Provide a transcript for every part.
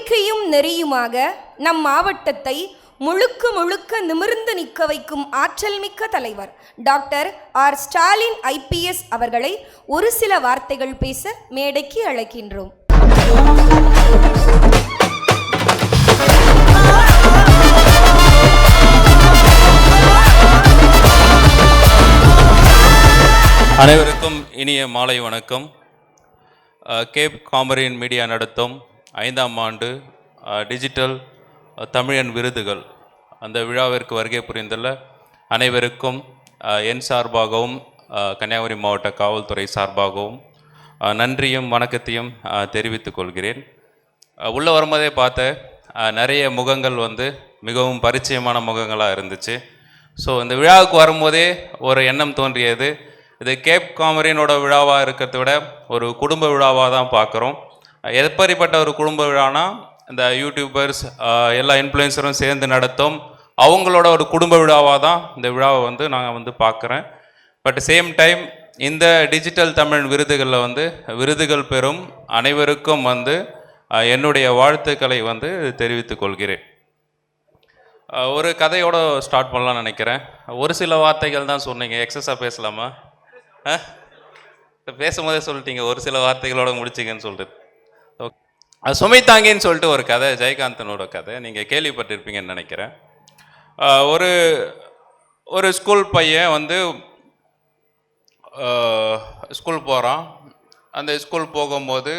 நம்பிக்கையும் நெறியுமாக நம் மாவட்டத்தை முழுக்க முழுக்க நிமிர்ந்து நிற்க வைக்கும் ஆற்றல் மிக்க தலைவர் டாக்டர் ஆர் ஸ்டாலின் ஐபிஎஸ் அவர்களை ஒரு சில வார்த்தைகள் பேச மேடைக்கு அழைக்கின்றோம். அனைவருக்கும் இனிய மாலை வணக்கம். கேப் காமரேன் மீடியா நடத்தும் 5ஆம் ஆண்டு டிஜிட்டல் தமிழன் விருதுகள் அந்த விழாவிற்கு வருகை புரிந்துள்ள அனைவருக்கும் என் சார்பாகவும் கன்னியாகுமரி மாவட்ட காவல்துறை சார்பாகவும் நன்றியும் வணக்கத்தையும் தெரிவித்துக் கொள்கிறேன். உள்ளே வரும்போதே பார்த்த நிறைய முகங்கள் மிகவும் பரிச்சயமான முகங்களாக இருந்துச்சு. ஸோ இந்த விழாவுக்கு வரும்போதே ஒரு எண்ணம் தோன்றியது, இது கேப் காமரேனோட விழாவாக இருக்கிறத விட ஒரு குடும்ப விழாவாக தான் பார்க்குறோம். எப்படிப்பட்ட ஒரு குடும்ப விழானா, இந்த யூடியூபர்ஸ் எல்லா இன்ஃப்ளூயன்சரும் சேர்ந்து நடத்தும் அவங்களோட ஒரு குடும்ப விழாவாக தான் இந்த விழாவை நாங்கள் பார்க்குறேன். பட் சேம் டைம் இந்த டிஜிட்டல் தமிழ் விருதுகளில் விருதுகள் பெறும் அனைவருக்கும் என்னுடைய வாழ்த்துக்களை தெரிவித்துக் கொள்கிறேன். ஒரு கதையோடு ஸ்டார்ட் பண்ணலாம்னு நினைக்கிறேன். ஒரு சில வார்த்தைகள் தான் சொன்னீங்க, எக்ஸஸாக பேசலாமா? பேசும்போதே சொல்லிட்டீங்க, ஒரு சில வார்த்தைகளோட முடிச்சிங்கன்னு சொல்லிட்டு. ஓகே, சுமைத்தாங்கின்னு சொல்லிட்டு ஒரு கதை, ஜெயகாந்தனோட கதை, நீங்கள் கேள்விப்பட்டிருப்பீங்கன்னு நினைக்கிறேன். ஒரு ஸ்கூல் பையன் ஸ்கூல் போகிறான். அந்த ஸ்கூல் போகும்போது,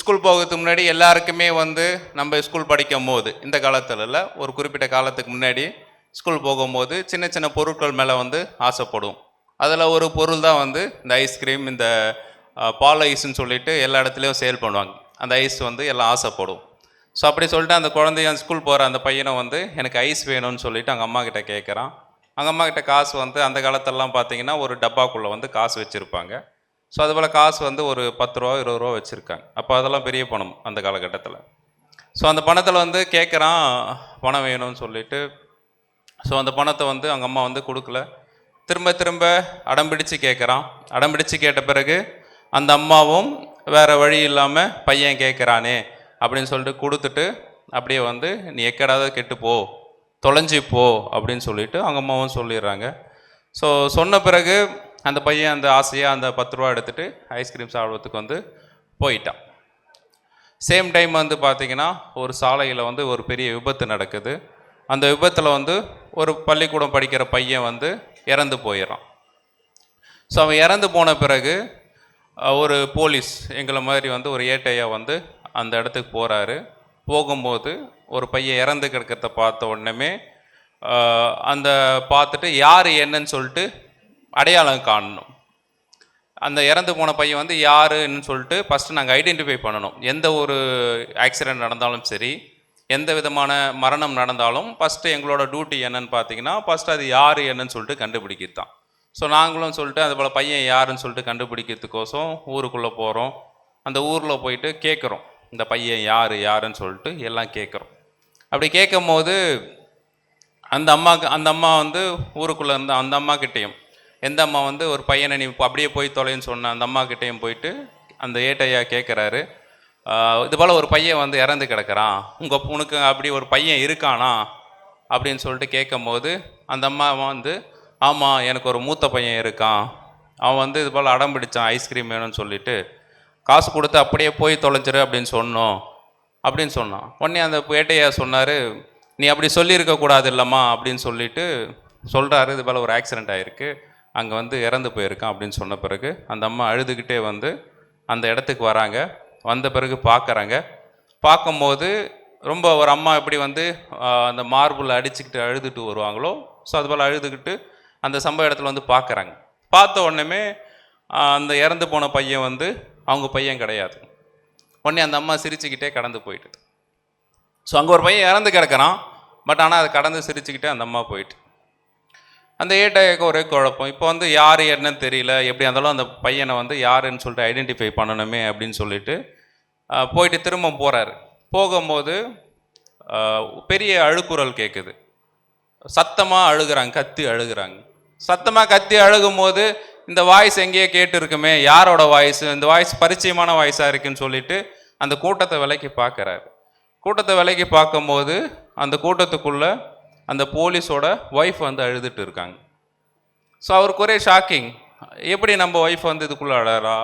ஸ்கூல் போகிறதுக்கு முன்னாடி எல்லாருக்குமே நம்ம ஸ்கூல் படிக்கும் போது, இந்த காலத்தில் இல்லை, ஒரு குறிப்பிட்ட காலத்துக்கு முன்னாடி ஸ்கூல் போகும்போது சின்ன சின்ன பொருட்கள் மேலே ஆசைப்படும். அதில் ஒரு பொருள் தான் இந்த ஐஸ்கிரீம், இந்த பால் ஐஸ்ன்னு சொல்லிட்டு எல்லா இடத்துலையும் சேல் பண்ணுவாங்க. அந்த ஐஸ் எல்லாம் ஆசைப்படும். ஸோ அப்படி சொல்லிட்டு அந்த குழந்தைய ஸ்கூல் போகிற அந்த பையனை எனக்கு ஐஸ் வேணும்னு சொல்லிட்டு அவங்க அம்மா கிட்ட கேட்குறான். அவங்க அம்மா கிட்ட காசு அந்த காலத்திலலாம் பார்த்தீங்கன்னா ஒரு டப்பாக்குள்ளே காசு வச்சுருப்பாங்க. ஸோ அதுபோல் காசு ஒரு 10 ரூபா 20 ரூபா வச்சுருக்காங்க. அப்போ அதெல்லாம் பெரிய பணம் அந்த காலகட்டத்தில். ஸோ அந்த பணத்தில் கேட்குறான், பணம் வேணும்னு சொல்லிட்டு. ஸோ அந்த பணத்தை அவங்க அம்மா கொடுக்கல. திரும்ப திரும்ப அடம்பிடிச்சு கேட்குறான். அடம்பிடிச்சு கேட்ட பிறகு அந்த அம்மாவும் வேறு வழி இல்லாமல் பையன் கேட்குறானே அப்படின்னு சொல்லிட்டு கொடுத்துட்டு, அப்படியே நீ எக்கடாவது கெட்டு போ, தொலைஞ்சி போ அப்படின்னு சொல்லிட்டு அவங்க அம்மாவும் சொல்லிடுறாங்க. ஸோ சொன்ன பிறகு அந்த பையன் அந்த ஆசையாக அந்த 10 ரூபா எடுத்துகிட்டு ஐஸ்கிரீம் சாப்பிட்றதுக்கு போயிட்டான். சேம் டைம் பார்த்திங்கன்னா ஒரு சாலையில் ஒரு பெரிய விபத்து நடக்குது. அந்த விபத்தில் ஒரு பள்ளிக்கூடம் படிக்கிற பையன் இறந்து போயிடறான். ஸோ அவன் இறந்து போன பிறகு ஒரு போலீஸ் எங்களை மாதிரி ஒரு ஏட்டையா அந்த இடத்துக்கு போகிறாரு. போகும்போது ஒரு பையன் இறந்து கிடக்கிறத பார்த்த உடனே அந்த பார்த்துட்டு யார் என்னன்னு சொல்லிட்டு அடையாளம் காணணும். அந்த இறந்து போன பையன் யாருன்னு சொல்லிட்டு ஃபஸ்ட்டு நாங்கள் ஐடென்டிஃபை பண்ணணும். எந்த ஒரு ஆக்சிடெண்ட் நடந்தாலும் சரி, எந்த விதமான மரணம் நடந்தாலும் ஃபஸ்ட்டு எங்களோட டியூட்டி என்னன்னு பார்த்தீங்கன்னா, ஃபஸ்ட்டு அது யார் என்னன்னு சொல்லிட்டு கண்டுபிடிக்கிறது தான். ஸோ நாங்களும் சொல்லிட்டு அதுபோல் பையன் யாருன்னு சொல்லிட்டு கண்டுபிடிக்கிறதுக்கோசம் ஊருக்குள்ளே போகிறோம். அந்த ஊரில் போயிட்டு கேட்குறோம், இந்த பையன் யாருன்னு சொல்லிட்டு எல்லாம் கேட்குறோம். அப்படி கேட்கும் போது அந்த அம்மா ஊருக்குள்ளே இருந்த அந்த அம்மா கிட்டேயும், எந்த அம்மா ஒரு பையனை நீ அப்படியே போய் தொலைன்னு சொன்ன அந்த அம்மா கிட்டேயும் போயிட்டு அந்த ஏட்டையா கேட்குறாரு, இது போல் ஒரு பையன் இறந்து கிடக்கிறான், உனக்கு அப்படி ஒரு பையன் இருக்கானா அப்படின்னு சொல்லிட்டு கேட்கும் போது அந்த அம்மா ஆமாம் எனக்கு ஒரு மூத்த பையன் இருக்கான், அவன் இது போல் அடம் பிடிச்சான் ஐஸ்கிரீம் வேணும்னு சொல்லிட்டு, காசு கொடுத்து அப்படியே போய் தொலைஞ்சிரு அப்படின்னு சொன்னான். உடனே அந்த ஏட்டையா சொன்னார், நீ அப்படி சொல்லியிருக்கக்கூடாது இல்லைம்மா அப்படின்னு சொல்லிட்டு சொல்கிறாரு. இது போல் ஒரு ஆக்சிடெண்ட் ஆகிருக்கு, அங்கே இறந்து போயிருக்கான் அப்படின்னு சொன்ன பிறகு அந்த அம்மா அழுதுகிட்டே அந்த இடத்துக்கு வராங்க. வந்த பிறகு பார்க்கும்போது ரொம்ப ஒரு அம்மா எப்படி அந்த மார்பிள் அடிச்சுக்கிட்டு அழுதுட்டு வருவாங்களோ, ஸோ அதுபோல் அழுதுகிட்டு அந்த சம்பவ இடத்துல பார்க்குறாங்க. பார்த்த உடனே அந்த இறந்து போன பையன் அவங்க பையன் கிடையாது. உடனே அந்த அம்மா சிரிச்சுக்கிட்டே கடந்து போயிட்டு, ஸோ அங்கே ஒரு பையன் இறந்து கிடக்கிறான், பட் ஆனால் அதை கடந்து சிரிச்சுக்கிட்டே அந்த அம்மா போயிட்டு. அந்த ஏட்டையாக்க ஒரே குழப்பம். இப்போ யார் என்னன்னு தெரியல, எப்படி இருந்தாலும் அந்த பையனை யாருன்னு சொல்லிட்டு ஐடென்டிஃபை பண்ணணுமே அப்படின்னு சொல்லிட்டு போயிட்டு திரும்ப போகிறாரு. போகும்போது பெரிய அழுக்குரல் கேட்குது, சத்தமாக அழுகிறாங்க, கத்தி அழுகிறாங்க. சத்தமாக கத்தி அழுகும்போது இந்த வாய்ஸ் எங்கேயே கேட்டு இருக்குமே, யாரோட வாய்ஸ், இந்த வாய்ஸ் பரிச்சயமான வாய்ஸாக இருக்குன்னு சொல்லிட்டு அந்த கூட்டத்தை விலைக்கு பார்க்குறாரு. கூட்டத்தை விலைக்கு பார்க்கும்போது அந்த கூட்டத்துக்குள்ளே அந்த போலீஸோட ஒய்ஃப் வந்து அழுதுட்டு இருக்காங்க. ஸோ அவருக்கு ஒரே ஷாக்கிங், எப்படி நம்ம ஒய்ஃப் வந்து இதுக்குள்ளே அழறா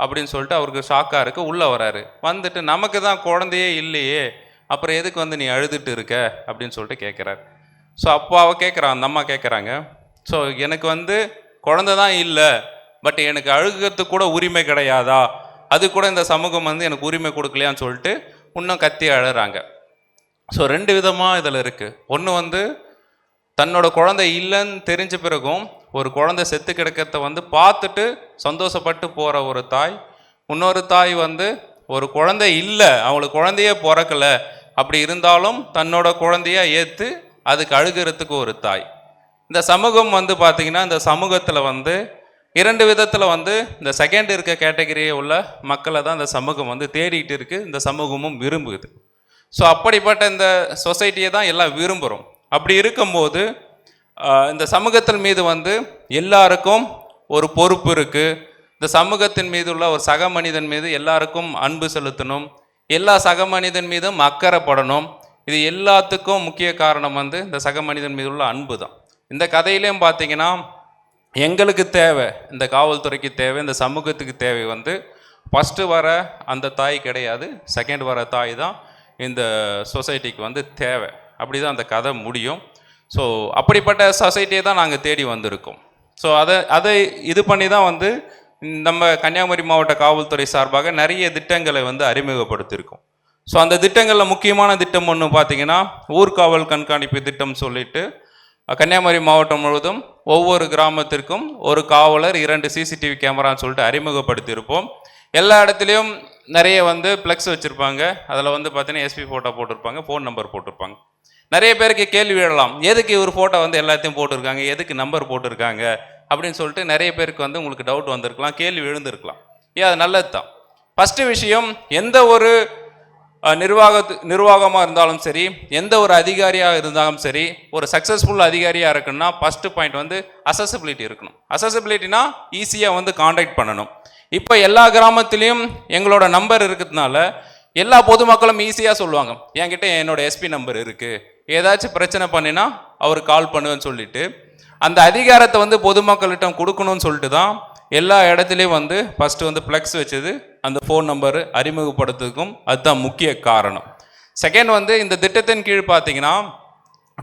அப்படின்னு சொல்லிட்டு அவருக்கு ஷாக்காக இருக்குது. உள்ளே வராரு. வந்துட்டு நமக்கு தான் குழந்தையே இல்லையே, அப்புறம் எதுக்கு வந்து நீ அழுதுட்டு இருக்க அப்படின்னு சொல்லிட்டு கேட்குறாரு. ஸோ அப்போ அவள் கேட்குறான், அந்த அம்மா கேட்குறாங்க, ஸோ எனக்கு வந்து குழந்தை தான் இல்லை, பட் எனக்கு அழுகிறதுக்கு கூட உரிமை கிடையாதா, அது கூட இந்த சமூகம் வந்து எனக்கு உரிமை கொடுக்கலையான்னு சொல்லிட்டு இன்னும் கத்தி அழுறாங்க. ஸோ 2 விதமாக இதில் இருக்குது. ஒன்று வந்து தன்னோட குழந்தை இல்லைன்னு தெரிஞ்ச பிறகும் ஒரு குழந்தை செத்து கிடக்கிறத வந்து பார்த்துட்டு சந்தோஷப்பட்டு போகிற ஒரு தாய். இன்னொரு தாய் வந்து ஒரு குழந்தை இல்லை, அவங்களுக்கு குழந்தையே பிறக்கலை, அப்படி இருந்தாலும் தன்னோட குழந்தைய ஏற்று அதுக்கு அழுகிறதுக்கு ஒரு தாய். இந்த சமூகம் வந்து பார்த்திங்கன்னா, இந்த சமூகத்தில் வந்து 2 விதத்தில் வந்து இந்த செகண்ட் இருக்க கேட்டகரியே உள்ள மக்களை தான் இந்த சமூகம் வந்து தேடிட்டு இருக்குது, இந்த சமூகமும் விரும்புது. ஸோ அப்படிப்பட்ட இந்த சொசைட்டியை தான் எல்லாம் விரும்புகிறோம். அப்படி இருக்கும்போது இந்த சமூகத்தின் மீது வந்து எல்லாருக்கும் ஒரு பொறுப்பு இருக்குது. இந்த சமூகத்தின் மீது உள்ள ஒரு சக மனிதன் மீது எல்லாருக்கும் அன்பு செலுத்தணும், எல்லா சக மனிதன் மீதும் அக்கறைப்படணும். இது எல்லாத்துக்கும் முக்கிய காரணம் வந்து இந்த சக மனிதன் மீது உள்ள அன்பு தான். இந்த கதையிலையும் பார்த்தீங்கன்னா, எங்களுக்கு தேவை, இந்த காவல்துறைக்கு தேவை, இந்த சமூகத்துக்கு தேவை வந்து ஃபஸ்ட்டு வர அந்த தாய் கிடையாது, செகண்ட் வர தாய் தான் இந்த சொசைட்டிக்கு வந்து தேவை. அப்படி தான் அந்த கதை முடியும். ஸோ அப்படிப்பட்ட சொசைட்டியை தான் நாங்கள் தேடி வந்திருக்கோம். ஸோ அதை இது பண்ணி தான் வந்து நம்ம கன்னியாகுமரி மாவட்ட காவல்துறை சார்பாக நிறைய திட்டங்களை வந்து அறிமுகப்படுத்தியிருக்கோம். ஸோ அந்த திட்டங்களில் முக்கியமான திட்டம் ஒன்று பார்த்தீங்கன்னா, ஊர்காவல் கண்காணிப்பு திட்டம் சொல்லிட்டு கன்னியாகுமரி மாவட்டம் முழுவதும் ஒவ்வொரு கிராமத்திற்கும் ஒரு காவலர், 2 CCTV கேமரான்னு சொல்லிட்டு அறிமுகப்படுத்தியிருப்போம். எல்லா இடத்துலையும் நிறைய வந்து ஃப்ளெக்ஸ் வச்சுருப்பாங்க. அதில் வந்து பார்த்தீங்கன்னா எஸ்பி ஃபோட்டோ போட்டிருப்பாங்க, ஃபோன் நம்பர் போட்டிருப்பாங்க. நிறைய பேருக்கு கேள்வி எழலாம், எதுக்கு இவர் ஃபோட்டோ வந்து எல்லாத்தையும் போட்டிருக்காங்க, எதுக்கு நம்பர் போட்டிருக்காங்க அப்படின்னு சொல்லிட்டு நிறைய பேருக்கு வந்து உங்களுக்கு டவுட் வந்திருக்கலாம், கேள்வி எழுந்திருக்கலாம். அது நல்லது தான். ஃபஸ்ட்டு விஷயம், எந்த ஒரு நிர்வாகமாக இருந்தாலும் சரி, எந்த ஒரு அதிகாரியாக இருந்தாலும் சரி, ஒரு சக்ஸஸ்ஃபுல் அதிகாரியாக இருக்குன்னா ஃபஸ்ட்டு பாயிண்ட் வந்து அசஸபிலிட்டி இருக்கணும். அசஸபிலிட்டினா ஈஸியாக வந்து காண்டாக்ட் பண்ணணும். இப்போ எல்லா கிராமத்துலேயும் எங்களோட நம்பர் இருக்கிறதுனால எல்லா பொதுமக்களும் ஈஸியாக சொல்லுவாங்க, என்கிட்ட என்னோட எஸ்பி நம்பர் இருக்குது, ஏதாச்சும் பிரச்சனை பண்ணினா அவர் கால் பண்ணுவேன்னு சொல்லிட்டு அந்த அதிகாரத்தை வந்து பொதுமக்கள்கிட்ட கொடுக்கணும்னு சொல்லிட்டு தான் எல்லா இடத்துலையும் வந்து ஃபஸ்ட்டு வந்து ஃப்ளெக்ஸ் வச்சது, அந்த ஃபோன் நம்பர் அறிமுகப்படுத்துறதுக்கும் அதுதான் முக்கிய காரணம். செகண்ட் வந்து இந்த திட்டத்தின் கீழ் பார்த்தீங்கன்னா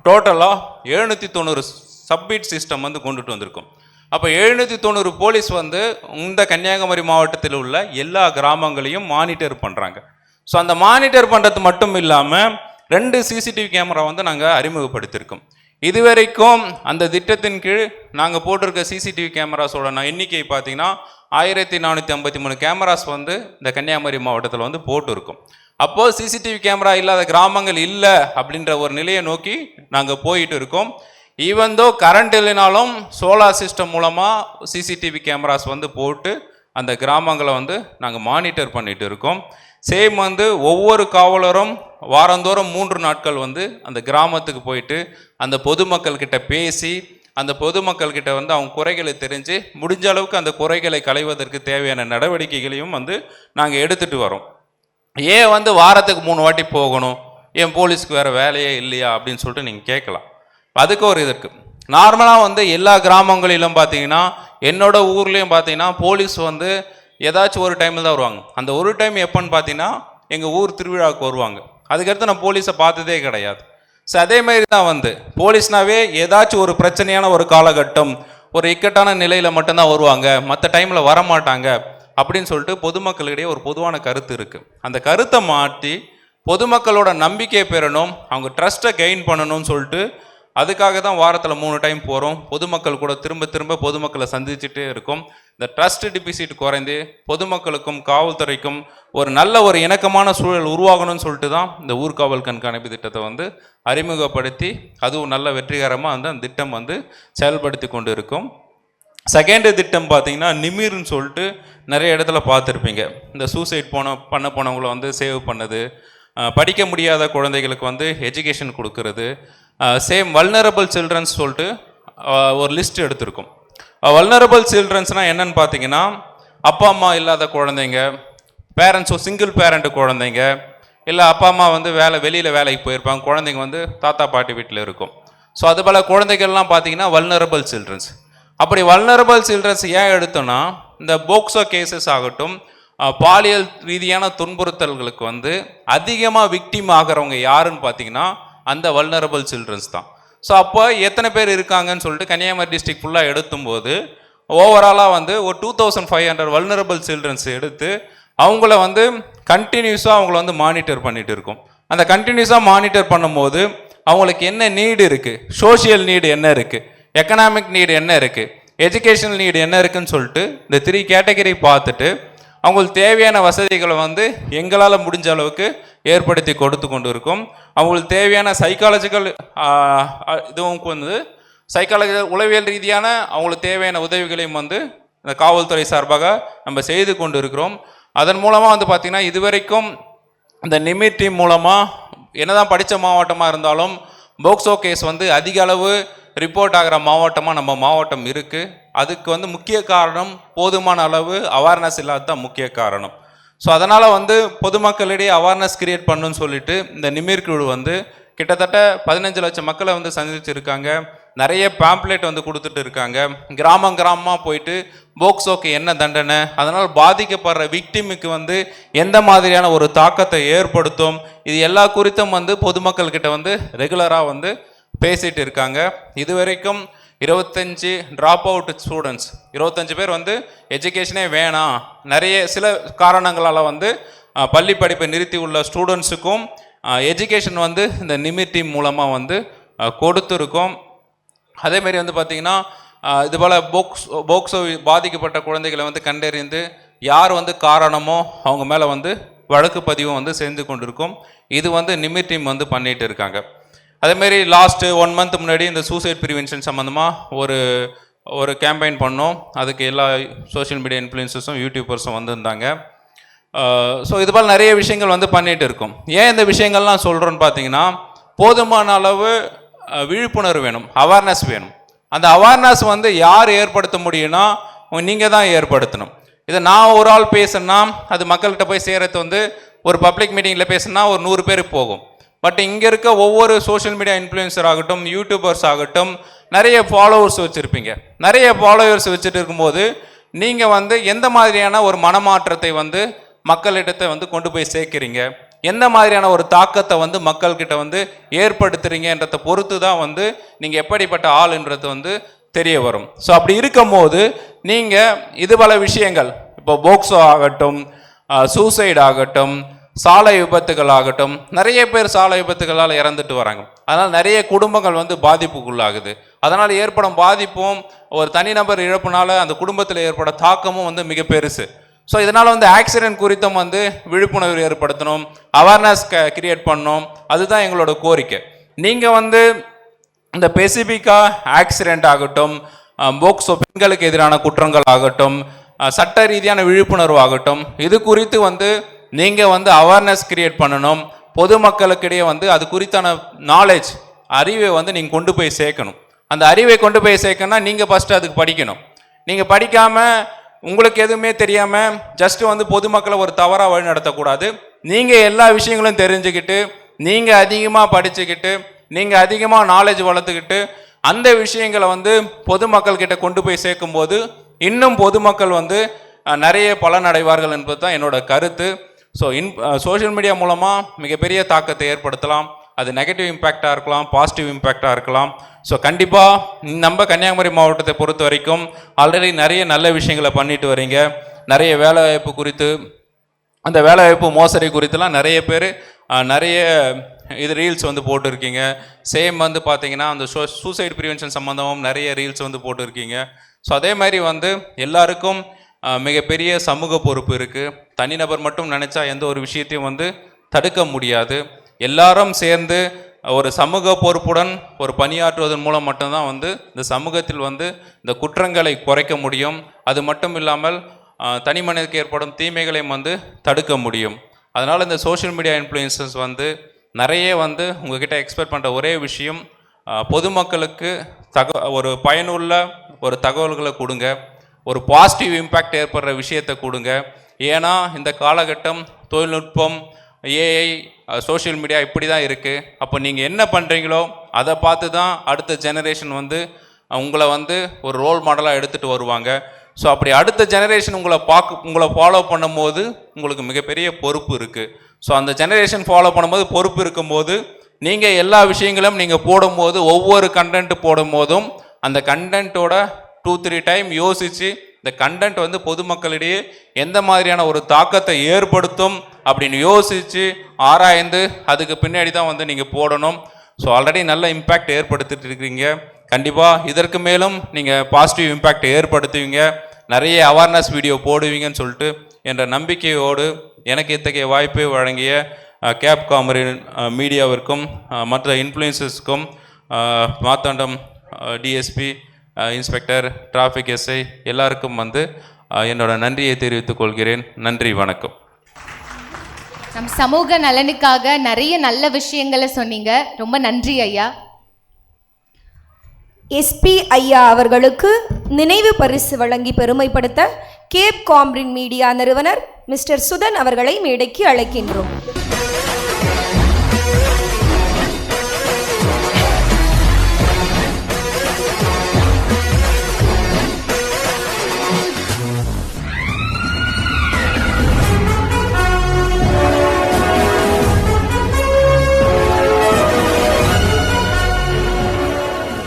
டோட்டலாக 790 சப்பீட் சிஸ்டம் வந்து கொண்டுட்டு வந்திருக்கும். அப்போ 790 போலீஸ் வந்து இந்த கன்னியாகுமரி மாவட்டத்தில் உள்ள எல்லா கிராமங்களையும் மானிட்டர் பண்ணுறாங்க. ஸோ அந்த மானிட்டர் பண்ணுறது மட்டும் இல்லாமல் 2 CCTV கேமரா வந்து நாங்கள் அறிமுகப்படுத்தியிருக்கோம். இதுவரைக்கும் அந்த திட்டத்தின் கீழ் நாங்கள் போட்டிருக்க CCTV கேமராஸோட எண்ணிக்கை பார்த்தீங்கன்னா 1453 கேமராஸ் வந்து இந்த கன்னியாகுமரி மாவட்டத்தில் வந்து போட்டிருக்கோம். அப்போது CCTV கேமரா இல்லாத கிராமங்கள் இல்லை அப்படின்ற ஒரு நிலையை நோக்கி நாங்கள் போயிட்டு இருக்கோம். ஈவன் தோ கரண்ட் இல்லைனாலும் சோலார் சிஸ்டம் மூலமாக CCTV கேமராஸ் வந்து போட்டு அந்த கிராமங்களை வந்து நாங்கள் மானிட்டர் பண்ணிட்டு இருக்கோம். சேம் வந்து ஒவ்வொரு காவலரும் வாரந்தோறும் 3 நாட்கள் வந்து அந்த கிராமத்துக்கு போயிட்டு அந்த பொதுமக்கள்கிட்ட பேசி அந்த பொதுமக்கள்கிட்ட வந்து அவங்க குறைகளை தெரிஞ்சு முடிஞ்ச அளவுக்கு அந்த குறைகளை களைவதற்கு தேவையான நடவடிக்கைகளையும் வந்து நாங்கள் எடுத்துகிட்டு வரோம். ஏன் வந்து வாரத்துக்கு 3 வாட்டி போகணும், ஏன் போலீஸ்க்கு வேறு வேலையே இல்லையா அப்படின்னு சொல்லிட்டு நீங்கள் கேட்கலாம். அதுக்கு ஒரு இது இருக்குது. நார்மலாக வந்து எல்லா கிராமங்களிலும் பார்த்தீங்கன்னா, என்னோட ஊர்லேயும் பார்த்தீங்கன்னா போலீஸ் வந்து ஏதாச்சும் ஒரு டைமில் தான் வருவாங்க. அந்த ஒரு டைம் எப்போன்னு பார்த்தீங்கன்னா எங்கள் ஊர் திருவிழாவுக்கு வருவாங்க. அதுக்கடுத்து நான் போலீஸை பார்த்ததே கிடையாது. ஸோ அதேமாரி தான் வந்து போலீஸ்னாவே ஏதாச்சும் ஒரு பிரச்சனையான ஒரு காலகட்டம், ஒரு இக்கட்டான நிலையில் மட்டும்தான் வருவாங்க, மற்ற டைமில் வரமாட்டாங்க அப்படின்னு சொல்லிட்டு பொதுமக்களிடையே ஒரு பொதுவான கருத்து இருக்குது. அந்த கருத்தை மாற்றி பொதுமக்களோட நம்பிக்கையை பெறணும், அவங்க ட்ரஸ்ட்டை கெயின் பண்ணணும்னு சொல்லிட்டு அதுக்காக தான் வாரத்தில் 3 டைம் போகிறோம். பொதுமக்கள் கூட திரும்ப திரும்ப பொதுமக்களை சந்திச்சுட்டே இருக்கும். இந்த ட்ரஸ்ட் டிபிசிட் குறைந்து பொதுமக்களுக்கும் காவல்துறைக்கும் ஒரு நல்ல ஒரு இணக்கமான சூழல் உருவாகணும்னு சொல்லிட்டு தான் இந்த ஊர்காவல் கண்காணிப்பு திட்டத்தை வந்து அறிமுகப்படுத்தி அதுவும் நல்ல வெற்றிகரமாக வந்து அந்த திட்டம் வந்து செயல்படுத்தி கொண்டு இருக்கும். செகண்ட் திட்டம் பார்த்தீங்கன்னா நிமிர்னு சொல்லிட்டு நிறைய இடத்துல பார்த்துருப்பீங்க. இந்த சூசைட் பண்ண போனவங்களை வந்து சேவ் பண்ணது, படிக்க முடியாத குழந்தைகளுக்கு வந்து எஜுகேஷன் கொடுக்கறது, சேம் வல்னரபிள் சில்ட்ரன்ஸ் சொல்லிட்டு ஒரு லிஸ்ட் எடுத்திருக்கும். வல்னரபிள் சில்ட்ரன்ஸ்னால் என்னன்னு பார்த்தீங்கன்னா, அப்பா அம்மா இல்லாத குழந்தைங்க, பேரண்ட்ஸோ சிங்கிள் பேரண்ட் குழந்தைங்க, இல்லை அப்பா அம்மா வந்து வெளியில் வேலைக்கு போயிருப்பாங்க, குழந்தைங்க வந்து தாத்தா பாட்டி வீட்டில் இருக்கும். ஸோ அது போல் குழந்தைகள்லாம் பார்த்தீங்கன்னா வல்னரபிள் சில்ட்ரன்ஸ். அப்படி வல்னரபிள் சில்ட்ரன்ஸ் ஏன் எடுத்தோன்னா, இந்த போக்சோ கேசஸ் ஆகட்டும், பாலியல் ரீதியான துன்புறுத்தல்களுக்கு வந்து அதிகமாக விக்டிம் ஆகிறவங்க யாருன்னு பார்த்தீங்கன்னா அந்த வல்னரபிள் சில்ட்ரன்ஸ் தான். ஸோ அப்போ எத்தனை பேர் இருக்காங்கன்னு சொல்லிட்டு கன்னியாகுமரி டிஸ்ட்ரிக்ட் ஃபுல்லாக எடுக்கும்போது ஓவராலாக வந்து ஒரு 2500 வல்னரபிள் சில்ட்ரன்ஸ் எடுத்து அவங்கள வந்து கண்டினியூஸாக அவங்கள வந்து மானிட்டர் பண்ணிட்டு இருக்கோம். அந்த கண்டினியூஸாக மானிட்டர் பண்ணும்போது அவங்களுக்கு என்ன நீடு இருக்குது, சோஷியல் நீடு என்ன இருக்குது, எக்கனாமிக் நீடு என்ன இருக்குது, எஜுகேஷனல் நீடு என்ன இருக்குன்னு சொல்லிட்டு இந்த 3 கேட்டகரி பார்த்துட்டு அவங்களுக்கு தேவையான வசதிகளை வந்து எங்களால் முடிஞ்ச அளவுக்கு ஏற்படுத்தி கொடுத்து கொண்டு இருக்கோம். அவங்களுக்கு தேவையான சைக்காலஜிக்கல் இதுவும் வந்து சைக்காலஜிக்கல் உளவியல் ரீதியான அவங்களுக்கு தேவையான உதவிகளையும் வந்து இந்த காவல்துறை சார்பாக நம்ம செய்து கொண்டு இருக்கிறோம். அதன் மூலமாக வந்து பார்த்திங்கன்னா இதுவரைக்கும் இந்த நிமிர் டீம் மூலமாக என்னதான் படித்த மாவட்டமாக இருந்தாலும் போக்சோ கேஸ் வந்து அதிக அளவு ரிப்போர்ட் ஆகிற மாவட்டமாக நம்ம மாவட்டம் இருக்குது. அதுக்கு வந்து முக்கிய காரணம் போதுமான அளவு அவேர்னஸ் இல்லாத தான் முக்கிய காரணம். ஸோ அதனால் வந்து பொதுமக்களிடையே அவேர்னஸ் கிரியேட் பண்ணுன்னு சொல்லிட்டு இந்த நிமிர் குழு வந்து கிட்டத்தட்ட 15 லட்சம் மக்களை வந்து சந்திச்சிருக்காங்க. நிறைய பேம்ப்ளெட் வந்து கொடுத்துட்டு இருக்காங்க. கிராமமாக போயிட்டு போக்சோக்கு என்ன தண்டனை, அதனால் பாதிக்கப்படுற விக்டிமுக்கு வந்து எந்த மாதிரியான ஒரு தாக்கத்தை ஏற்படுத்தும், இது எல்லா குறித்தும் வந்து பொதுமக்கள்கிட்ட வந்து ரெகுலராக வந்து பேசிகிட்டு இருக்காங்க. இதுவரைக்கும் 25 ட்ராப் அவுட் ஸ்டூடெண்ட்ஸ், 25 பேர் வந்து எஜுகேஷனே வேணாம், நிறைய சில காரணங்களால் வந்து பள்ளி படிப்பை நிறுத்தி உள்ள ஸ்டூடெண்ட்ஸுக்கும் எஜுகேஷன் வந்து இந்த நிமிர் டீம் மூலமாக வந்து கொடுத்துருக்கோம். அதேமாரி வந்து பார்த்திங்கன்னா இதுபோல் போக்சோ பாதிக்கப்பட்ட குழந்தைகளை வந்து கண்டறிந்து யார் வந்து காரணமோ அவங்க மேலே வந்து வழக்கு பதிவும் வந்து சேர்ந்து கொண்டிருக்கும். இது வந்து நிமிர் டீம் வந்து பண்ணிகிட்டு இருக்காங்க. அதேமாரி லாஸ்ட்டு 1 மந்த் முன்னாடி இந்த சூசைட் ப்ரிவென்ஷன் சம்மந்தமாக ஒரு கேம்பெயின் பண்ணோம். அதுக்கு எல்லா சோஷியல் மீடியா இன்ஃப்ளூயன்சர்ஸும் யூடியூபர்ஸும் வந்திருந்தாங்க. ஸோ இதுபோல் நிறைய விஷயங்கள் வந்து பண்ணிகிட்டு இருக்கோம். ஏன் இந்த விஷயங்கள்லாம் சொல்கிறோன்னு பார்த்தீங்கன்னா, போதுமான அளவு விழிப்புணர்வு வேணும், அவேர்னஸ் வேணும். அந்த அவேர்னஸ் வந்து யார் ஏற்படுத்த முடியும்னா நீங்கள் தான் ஏற்படுத்தணும். இதை நான் ஒரு ஆள் பேசுனா அது மக்கள்கிட்ட போய் சேரத்து வந்து ஒரு பப்ளிக் மீட்டிங்கில் பேசுனா ஒரு 100 பேர் போகும். பட் இங்கே இருக்க ஒவ்வொரு சோஷியல் மீடியா இன்ஃப்ளூயன்சர் ஆகட்டும், யூடியூபர்ஸ் ஆகட்டும், நிறைய ஃபாலோவர்ஸ் வச்சுருப்பீங்க. நிறைய ஃபாலோவர்ஸ் வச்சுட்டு இருக்கும்போது நீங்கள் வந்து எந்த மாதிரியான ஒரு மனமாற்றத்தை வந்து மக்களிடத்தை வந்து கொண்டு போய் சேர்க்குறீங்க, எந்த மாதிரியான ஒரு தாக்கத்தை வந்து மக்கள்கிட்ட வந்து ஏற்படுத்துறீங்கன்றதை பொறுத்து தான் வந்து நீங்கள் எப்படிப்பட்ட ஆளுன்றது வந்து தெரிய வரும். ஸோ அப்படி இருக்கும் போது நீங்கள் இது பல விஷயங்கள், இப்போ போக்சோ ஆகட்டும், சூசைட் ஆகட்டும், சாலை விபத்துகள் ஆகட்டும், நிறைய பேர் சாலை விபத்துகளால் இறந்துட்டு வராங்க. அதனால் நிறைய குடும்பங்கள் வந்து பாதிப்புக்குள்ளாகுது. அதனால் ஏற்படும் பாதிப்பும் ஒரு தனிநபர் இழப்புனால அந்த குடும்பத்தில் ஏற்பட தாக்கமும் வந்து மிக பெருசு. ஸோ இதனால் வந்து ஆக்சிடென்ட் குறித்தும் வந்து விழிப்புணர்வு ஏற்படுத்தணும், அவேர்னஸ் கிரியேட் பண்ணணும். அதுதான் எங்களோட கோரிக்கை. நீங்கள் வந்து இந்த ஸ்பெசிஃபிக்காக ஆக்சிடென்ட் ஆகட்டும், போக்சோ பெண்களுக்கு எதிரான குற்றங்கள் ஆகட்டும், சட்ட ரீதியான விழிப்புணர்வு ஆகட்டும், இது குறித்து வந்து நீங்கள் வந்து அவேர்னஸ் கிரியேட் பண்ணணும். பொதுமக்களுக்கிடையே வந்து அது குறித்தான நாலேஜ், அறிவை வந்து நீங்கள் கொண்டு போய் சேர்க்கணும். அந்த அறிவை கொண்டு போய் சேர்க்கணும்னா நீங்கள் ஃபஸ்ட்டு அதுக்கு படிக்கணும். நீங்கள் படிக்காமல் உங்களுக்கு எதுவுமே தெரியாமல் ஜஸ்ட்டு வந்து பொதுமக்களை ஒரு தவறாக வழி நடத்தக்கூடாது. நீங்கள் எல்லா விஷயங்களும் தெரிஞ்சுக்கிட்டு, நீங்கள் அதிகமாக படிச்சுக்கிட்டு, நீங்கள் அதிகமாக நாலேஜ் வளர்த்துக்கிட்டு அந்த விஷயங்களை வந்து பொதுமக்கள்கிட்ட கொண்டு போய் சேர்க்கும்போது இன்னும் பொதுமக்கள் வந்து நிறைய பலனடைவார்கள் என்பது தான் என்னோட கருத்து. ஸோ சோஷியல் மீடியா மூலமாக மிகப்பெரிய தாக்கத்தை ஏற்படுத்தலாம். அது நெகட்டிவ் இம்பேக்டாக இருக்கலாம், பாசிட்டிவ் இம்பேக்டாக இருக்கலாம். ஸோ கண்டிப்பாக நம்ம கன்னியாகுமரி மாவட்டத்தை பொறுத்த வரைக்கும் ஆல்ரெடி நிறைய நல்ல விஷயங்களை பண்ணிட்டு வரீங்க. நிறைய வேலைவாய்ப்பு குறித்து, அந்த வேலைவாய்ப்பு மோசடி குறித்துலாம் நிறைய பேர் நிறைய இது ரீல்ஸ் வந்து போட்டிருக்கீங்க. சேம் வந்து பார்த்தீங்கன்னா அந்த சூசைட் ப்ரிவென்ஷன் சம்மந்தமும் நிறைய ரீல்ஸ் வந்து போட்டிருக்கீங்க. ஸோ அதே மாதிரி வந்து எல்லாருக்கும் மிகப்பெரிய சமூக பொறுப்பு இருக்குது. தனிநபர் மட்டும் நினச்சா எந்த ஒரு விஷயத்தையும் வந்து தடுக்க முடியாது. எல்லாரும் சேர்ந்து ஒரு சமூக பொறுப்புடன் ஒரு பணியாற்றுவதன் மூலம் மட்டும்தான் வந்து இந்த சமூகத்தில் வந்து இந்த குற்றங்களை குறைக்க முடியும். அது மட்டும் இல்லாமல் தனி மனிதனுக்கு ஏற்படும் தீமைகளையும் வந்து தடுக்க முடியும். அதனால் இந்த சோஷியல் மீடியா இன்ஃப்ளூயன்சர்ஸ் வந்து நிறைய வந்து உங்ககிட்ட எக்ஸ்பெக்ட் பண்ணுற ஒரே விஷயம், பொதுமக்களுக்கு ஒரு பயனுள்ள ஒரு தகவல்களை கொடுங்க, ஒரு பாசிட்டிவ் இம்பேக்ட் ஏற்படுற விஷயத்தை கொடுங்க. ஏன்னா இந்த காலகட்டம் தொழில்நுட்பம், ஏஐ, சோஷியல் மீடியா இப்படி தான் இருக்குது. அப்போ நீங்கள் என்ன பண்ணுறீங்களோ அதை பார்த்து தான் அடுத்த ஜெனரேஷன் வந்து உங்களை வந்து ஒரு ரோல் மாடலாக எடுத்துகிட்டு வருவாங்க. ஸோ அப்படி அடுத்த ஜெனரேஷன் உங்களை ஃபாலோ பண்ணும்போது உங்களுக்கு மிகப்பெரிய பொறுப்பு இருக்குது. ஸோ அந்த ஜெனரேஷன் ஃபாலோ பண்ணும்போது பொறுப்பு இருக்கும்போது நீங்கள் எல்லா விஷயங்களும் நீங்கள் போடும்போது, ஒவ்வொரு கண்டென்ட் போடும்போதும் அந்த கண்டென்ட்டோட 2-3 டைம் யோசித்து இந்த கண்டென்ட் வந்து பொதுமக்களிடையே எந்த மாதிரியான ஒரு தாக்கத்தை ஏற்படுத்தும் அப்படின்னு யோசித்து ஆராய்ந்து அதுக்கு பின்னாடி தான் வந்து நீங்கள் போடணும். ஸோ ஆல்ரெடி நல்ல இம்பேக்ட் ஏற்படுத்திட்டு இருக்கிறீங்க. கண்டிப்பாக இதற்கு மேலும் நீங்கள் பாசிட்டிவ் இம்பேக்ட் ஏற்படுத்துவீங்க, நிறைய அவேர்னஸ் வீடியோ போடுவீங்கன்னு சொல்லிட்டு என்ற நம்பிக்கையோடு எனக்கு இத்தகைய வாய்ப்பை வழங்கிய கேப் காமரின் மீடியாவிற்கும் மற்ற இன்ஃப்ளூயன்சர்ஸ்க்கும் Marthandam DSP, inspector, traffic SI எல்லாருக்கும் வந்து என்னோட நன்றியை தெரிவித்துக் கொள்கிறேன். நன்றி, வணக்கம். நம் சமூக நலனுக்காக நிறைய நல்ல விஷயங்களை சொன்னீங்க. ரொம்ப நன்றி ஐயா. எஸ்பி ஐயா அவர்களுக்கு நினைவு பரிசு வழங்கி பெருமைப்படுத்த கேப் காம்ரின் மீடியா நிறுவனர் மிஸ்டர் சுதன் அவர்களை மேடைக்கு அழைக்கின்றோம்.